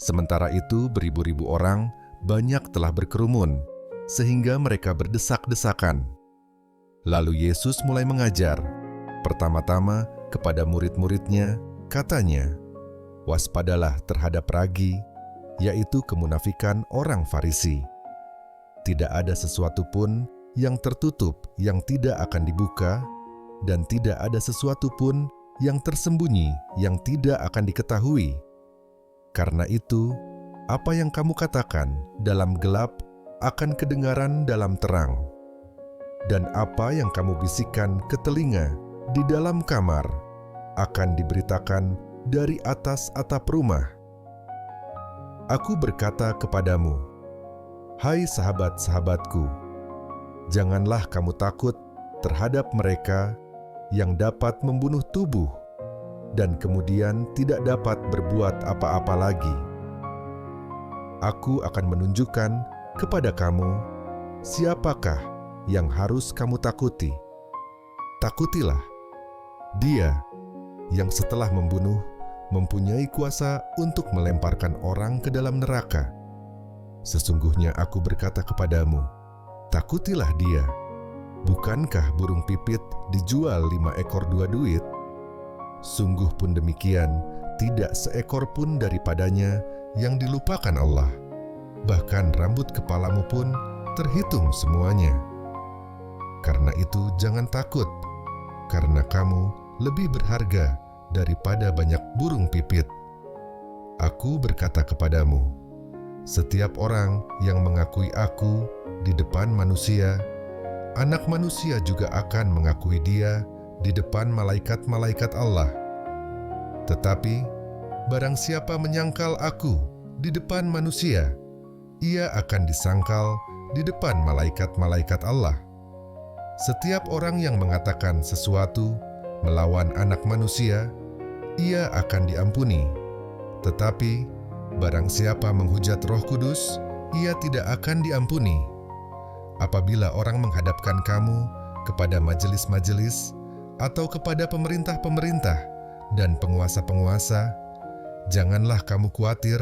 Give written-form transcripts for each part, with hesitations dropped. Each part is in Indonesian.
Sementara itu beribu-ribu orang banyak telah berkerumun, sehingga mereka berdesak-desakan. Lalu Yesus mulai mengajar, pertama-tama kepada murid-muridnya, katanya, "Waspadalah terhadap ragi, yaitu kemunafikan orang Farisi. Tidak ada sesuatu pun yang tertutup yang tidak akan dibuka, dan tidak ada sesuatu pun yang tersembunyi yang tidak akan diketahui. Karena itu, apa yang kamu katakan dalam gelap akan kedengaran dalam terang, dan apa yang kamu bisikkan ke telinga di dalam kamar akan diberitakan dari atas atap rumah. Aku berkata kepadamu, hai sahabat-sahabatku, janganlah kamu takut terhadap mereka yang dapat membunuh tubuh dan kemudian tidak dapat berbuat apa-apa lagi. Aku akan menunjukkan kepada kamu siapakah yang harus kamu takuti. Takutilah Dia yang setelah membunuh mempunyai kuasa untuk melemparkan orang ke dalam neraka. Sesungguhnya aku berkata kepadamu, takutilah Dia. Bukankah burung pipit dijual 5 ekor 2 duit? Sungguh pun demikian, tidak seekor pun daripadanya yang dilupakan Allah. Bahkan rambut kepalamu pun terhitung semuanya. Karena itu jangan takut, karena kamu lebih berharga daripada banyak burung pipit. Aku berkata kepadamu, setiap orang yang mengakui aku di depan manusia, Anak Manusia juga akan mengakui Dia di depan malaikat-malaikat Allah. Tetapi, barang siapa menyangkal aku di depan manusia, ia akan disangkal di depan malaikat-malaikat Allah. Setiap orang yang mengatakan sesuatu melawan Anak Manusia, ia akan diampuni. Tetapi, barang siapa menghujat Roh Kudus, ia tidak akan diampuni. Apabila orang menghadapkan kamu kepada majelis-majelis atau kepada pemerintah-pemerintah dan penguasa-penguasa, janganlah kamu khawatir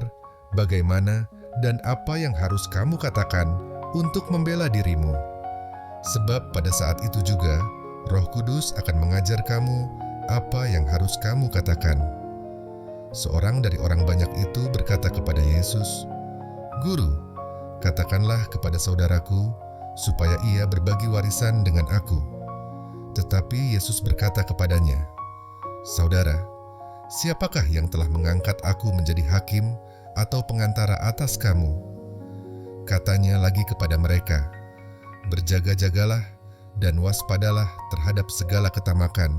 bagaimana dan apa yang harus kamu katakan untuk membela dirimu. Sebab pada saat itu juga Roh Kudus akan mengajar kamu apa yang harus kamu katakan. Seorang dari orang banyak itu berkata kepada Yesus, "Guru, katakanlah kepada saudaraku supaya ia berbagi warisan dengan aku." Tetapi Yesus berkata kepadanya, "Saudara, siapakah yang telah mengangkat aku menjadi hakim atau pengantara atas kamu?" Katanya lagi kepada mereka, "Berjaga-jagalah dan waspadalah terhadap segala ketamakan,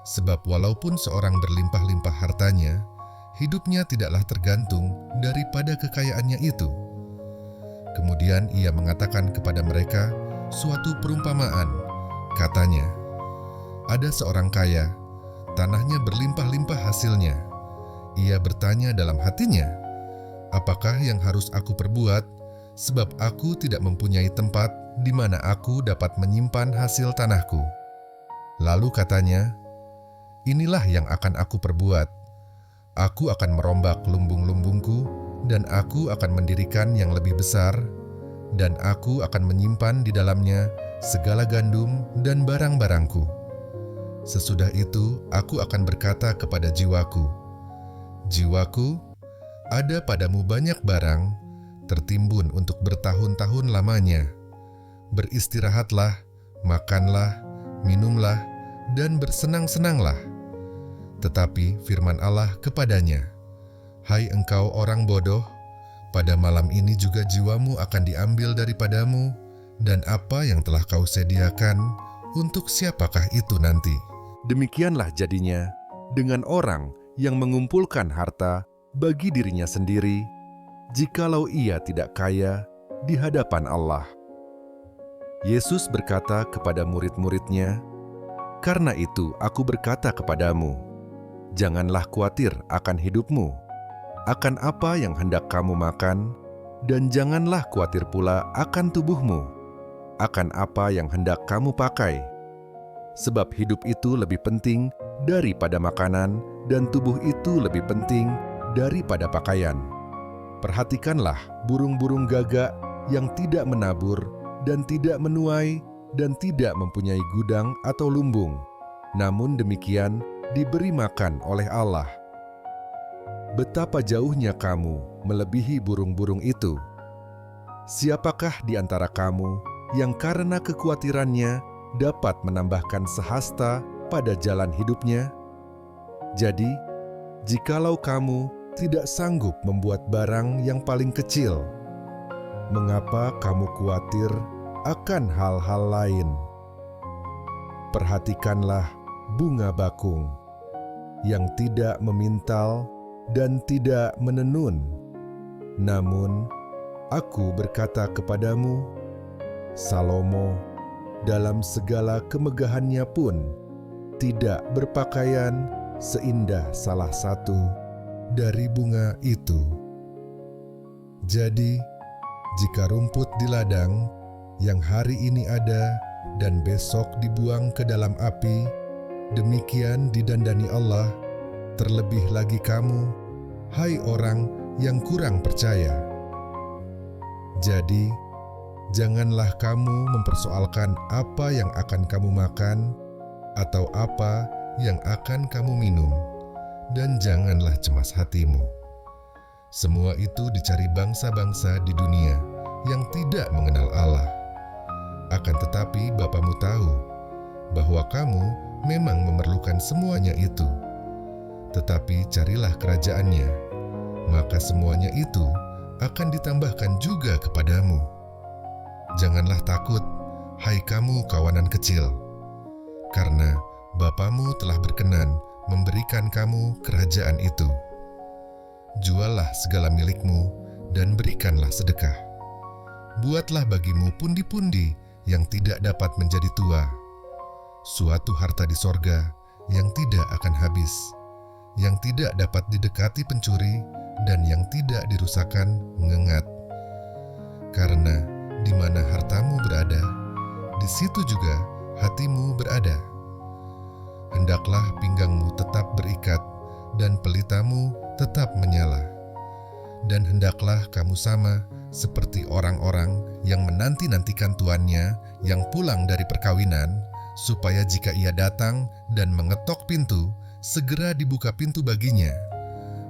sebab walaupun seorang berlimpah-limpah hartanya, hidupnya tidaklah tergantung daripada kekayaannya itu." Kemudian ia mengatakan kepada mereka suatu perumpamaan. Katanya, ada seorang kaya, tanahnya berlimpah-limpah hasilnya. Ia bertanya dalam hatinya, apakah yang harus aku perbuat, sebab aku tidak mempunyai tempat di mana aku dapat menyimpan hasil tanahku. Lalu katanya, inilah yang akan aku perbuat. Aku akan merombak lumbung-lumbungku, dan aku akan mendirikan yang lebih besar, dan aku akan menyimpan di dalamnya segala gandum dan barang-barangku. Sesudah itu aku akan berkata kepada jiwaku, jiwaku, ada padamu banyak barang, tertimbun untuk bertahun-tahun lamanya. Beristirahatlah, makanlah, minumlah, dan bersenang-senanglah. Tetapi firman Allah kepadanya, hai engkau orang bodoh, pada malam ini juga jiwamu akan diambil daripadamu, dan apa yang telah kau sediakan, untuk siapakah itu nanti? Demikianlah jadinya dengan orang yang mengumpulkan harta bagi dirinya sendiri, jikalau ia tidak kaya di hadapan Allah. Yesus berkata kepada murid-muridnya, karena itu aku berkata kepadamu, janganlah khawatir akan hidupmu, akan apa yang hendak kamu makan, dan janganlah khawatir pula akan tubuhmu, akan apa yang hendak kamu pakai. Sebab hidup itu lebih penting daripada makanan, dan tubuh itu lebih penting daripada pakaian. Perhatikanlah burung-burung gagak yang tidak menabur dan tidak menuai dan tidak mempunyai gudang atau lumbung, namun demikian diberi makan oleh Allah. Betapa jauhnya kamu melebihi burung-burung itu. Siapakah di antara kamu yang karena kekhawatirannya dapat menambahkan sehasta pada jalan hidupnya? Jadi, jikalau kamu tidak sanggup membuat barang yang paling kecil, mengapa kamu khawatir akan hal-hal lain? Perhatikanlah bunga bakung yang tidak memintal dan tidak menenun. Namun, aku berkata kepadamu, Salomo dalam segala kemegahannya pun tidak berpakaian seindah salah satu dari bunga itu. Jadi, jika rumput di ladang yang hari ini ada dan besok dibuang ke dalam api, demikian didandani Allah, terlebih lagi kamu, hai orang yang kurang percaya. Jadi, janganlah kamu mempersoalkan apa yang akan kamu makan atau apa yang akan kamu minum, dan janganlah cemas hatimu. Semua itu dicari bangsa-bangsa di dunia yang tidak mengenal Allah. Akan tetapi Bapamu tahu bahwa kamu memang memerlukan semuanya itu. Tetapi carilah kerajaannya, maka semuanya itu akan ditambahkan juga kepadamu. Janganlah takut, hai kamu kawanan kecil, karena Bapamu telah berkenan memberikan kamu kerajaan itu. Juallah segala milikmu dan berikanlah sedekah. Buatlah bagimu pundi-pundi yang tidak dapat menjadi tua, suatu harta di sorga yang tidak akan habis, yang tidak dapat didekati pencuri dan yang tidak dirusakkan ngengat. Karena di mana hartamu berada, di situ juga hatimu berada. Hendaklah pinggangmu tetap berikat dan pelitamu tetap menyala. Dan hendaklah kamu sama seperti orang-orang yang menanti-nantikan tuannya yang pulang dari perkawinan, supaya jika ia datang dan mengetok pintu, segera dibuka pintu baginya.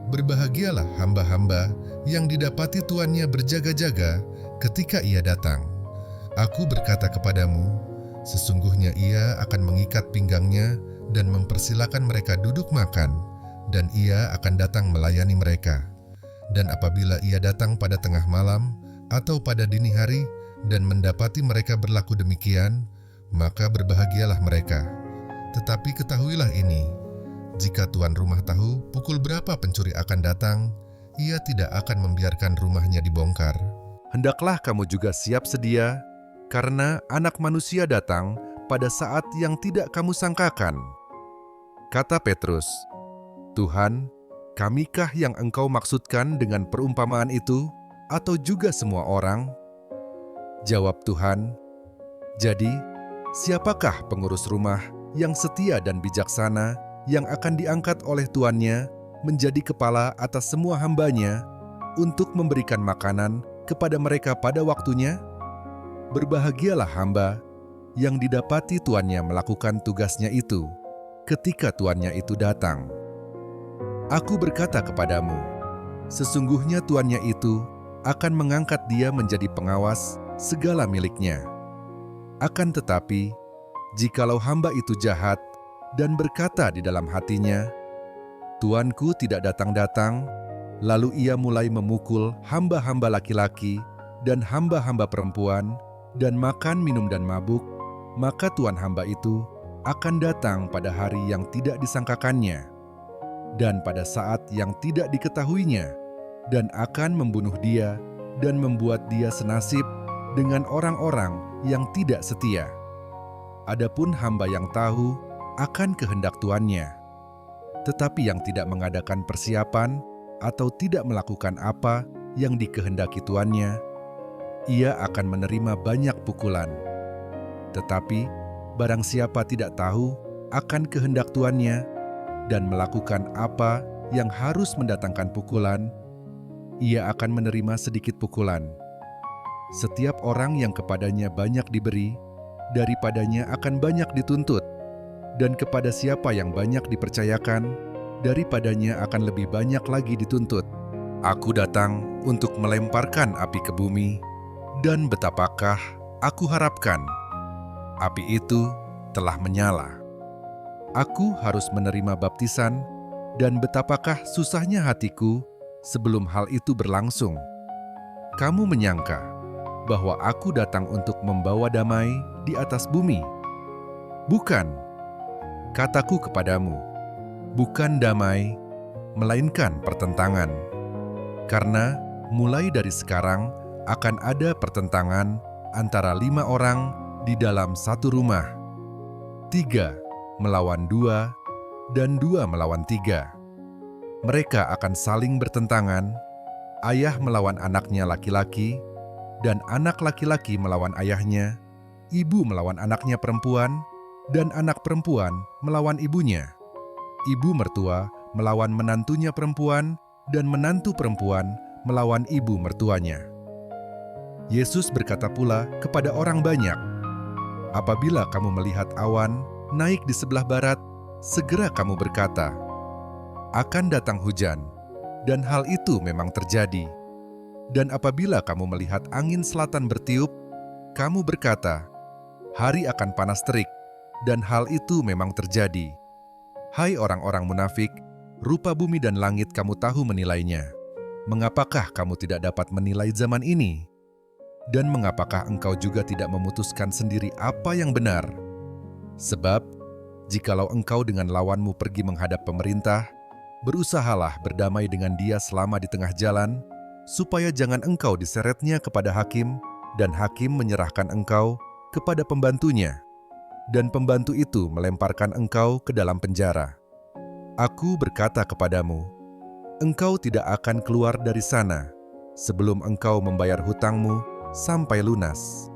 Berbahagialah hamba-hamba yang didapati tuannya berjaga-jaga ketika ia datang. Aku berkata kepadamu, sesungguhnya ia akan mengikat pinggangnya dan mempersilakan mereka duduk makan, dan ia akan datang melayani mereka. Dan apabila ia datang pada tengah malam atau pada dini hari dan mendapati mereka berlaku demikian, maka berbahagialah mereka. Tetapi ketahuilah ini, jika tuan rumah tahu pukul berapa pencuri akan datang, ia tidak akan membiarkan rumahnya dibongkar. Hendaklah kamu juga siap sedia, karena Anak Manusia datang pada saat yang tidak kamu sangkakan. Kata Petrus, Tuhan, kamikah yang engkau maksudkan dengan perumpamaan itu, atau juga semua orang? Jawab Tuhan, jadi siapakah pengurus rumah yang setia dan bijaksana yang akan diangkat oleh tuannya menjadi kepala atas semua hambanya untuk memberikan makanan kepada mereka pada waktunya? Berbahagialah hamba yang didapati tuannya melakukan tugasnya itu ketika tuannya itu datang. Aku berkata kepadamu, sesungguhnya tuannya itu akan mengangkat dia menjadi pengawas segala miliknya. Akan tetapi, jikalau hamba itu jahat dan berkata di dalam hatinya, Tuanku tidak datang-datang, lalu ia mulai memukul hamba-hamba laki-laki dan hamba-hamba perempuan, dan makan, minum, dan mabuk, maka tuan hamba itu akan datang pada hari yang tidak disangkakannya, dan pada saat yang tidak diketahuinya, dan akan membunuh dia dan membuat dia senasib dengan orang-orang yang tidak setia. Adapun hamba yang tahu akan kehendak tuannya, tetapi yang tidak mengadakan persiapan atau tidak melakukan apa yang dikehendaki tuannya, ia akan menerima banyak pukulan. Tetapi barang siapa tidak tahu akan kehendak tuannya dan melakukan apa yang harus mendatangkan pukulan, ia akan menerima sedikit pukulan. Setiap orang yang kepadanya banyak diberi, daripadanya akan banyak dituntut, dan kepada siapa yang banyak dipercayakan, daripadanya akan lebih banyak lagi dituntut. Aku datang untuk melemparkan api ke bumi, dan betapakah aku harapkan api itu telah menyala. Aku harus menerima baptisan, dan betapakah susahnya hatiku sebelum hal itu berlangsung. Kamu menyangka bahwa aku datang untuk membawa damai di atas bumi? Bukan. Kataku kepadamu, bukan damai, melainkan pertentangan. Karena mulai dari sekarang akan ada pertentangan antara 5 orang di dalam satu rumah. 3 melawan 2, dan 2 melawan 3. Mereka akan saling bertentangan, ayah melawan anaknya laki-laki, dan anak laki-laki melawan ayahnya, ibu melawan anaknya perempuan, dan anak perempuan melawan ibunya. Ibu mertua melawan menantunya perempuan, dan menantu perempuan melawan ibu mertuanya. Yesus berkata pula kepada orang banyak, "Apabila kamu melihat awan naik di sebelah barat, segera kamu berkata, 'Akan datang hujan,' dan hal itu memang terjadi. Dan apabila kamu melihat angin selatan bertiup, kamu berkata, 'Hari akan panas terik,' dan hal itu memang terjadi. Hai orang-orang munafik, rupa bumi dan langit kamu tahu menilainya. Mengapakah kamu tidak dapat menilai zaman ini? Dan mengapakah engkau juga tidak memutuskan sendiri apa yang benar? Sebab, jikalau engkau dengan lawanmu pergi menghadap pemerintah, berusahalah berdamai dengan dia selama di tengah jalan, supaya jangan engkau diseretnya kepada hakim, dan hakim menyerahkan engkau kepada pembantunya, dan pembantu itu melemparkan engkau ke dalam penjara. Aku berkata kepadamu, engkau tidak akan keluar dari sana sebelum engkau membayar hutangmu sampai lunas.